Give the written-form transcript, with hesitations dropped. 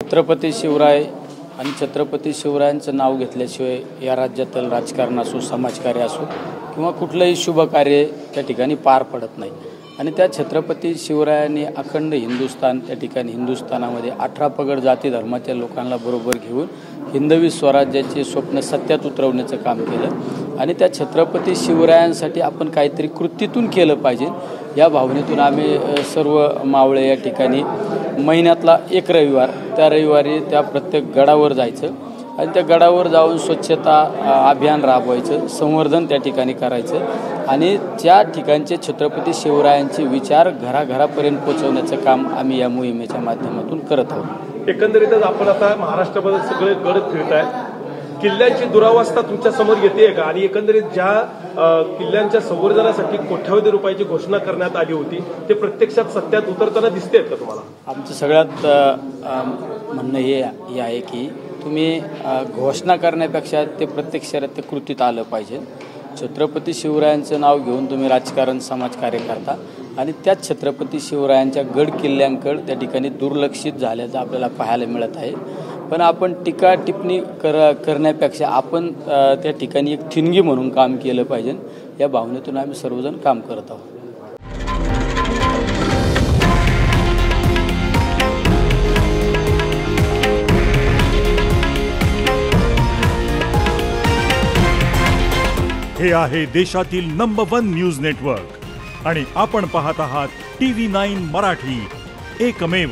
छत्रपती शिवराय आणि छत्रपती शिवरायांचं नाव घेतल्याशिवाय या राज्यातील राजकारण असो, समाजकार्य असो किंवा कुठलंही शुभ कार्य त्या ठिकाणी पार पडत नाही। आणि त्या छत्रपती शिवरायांनी अखंड हिंदुस्थान त्या ठिकाणी हिंदुस्थानामध्ये 18 पगड जाती धर्माच्या लोकांना बरोबर घेऊन हिंदवी स्वराज्याचे स्वप्न सत्यात उतरवण्याचं काम केलं। आणि त्या छत्रपती शिवरायांसाठी आपण काहीतरी कृतीतून केलं पाहिजे या भावनेतून आम्ही सर्व मावळे या ठिकाणी महिन्यातला एक रविवार त्या रविवारी त्या प्रत्येक गडावर जायचं आणि त्या गडावर जाऊन स्वच्छता अभियान राबवायचं, संवर्धन त्या ठिकाणी करायचं आणि त्या ठिकाणचे छत्रपती शिवरायांचे विचार घराघरापर्यंत पोहोचवण्याचं काम आम्ही या मोहिमेच्या माध्यमातून करत आहोत। एकंदरीतच आपण आता महाराष्ट्रामध्ये सगळे गड फिरताय, किल्ल्यांची दुरावस्था तुमच्या समोर येते का? आणि एकंदरीत ज्या किल्ल्यांच्या संवर्धनासाठी कोट्यावधी रुपयाची घोषणा करण्यात आली होती ते प्रत्यक्षात सत्यात उतरताना दिसते का तुम्हाला? आमचं सगळ्यात म्हणणं हे आहे की तुम्ही घोषणा करण्यापेक्षा ते प्रत्यक्षात ते कृतीत आलं पाहिजे। छत्रपती शिवरायांचं नाव घेऊन तुम्ही राजकारण समाजकार्य करता आणि त्याच छत्रपती शिवरायांच्या गड किल्ल्यांकडे त्या ठिकाणी दुर्लक्षित झाल्याचं आपल्याला पाहायला मिळत आहे। पण आपण टीका टिप्पणी करण्यापेक्षा आपण त्या ठिकाणी एक ठिणगी म्हणून काम केलं पाहिजे या भावनेतून आम्ही सर्वजण काम करत आहोत। हे आहे देशातील नंबर 1 न्यूज नेटवर्क आणि आपण पाहत आहात TV9 मराठी, एकमेव।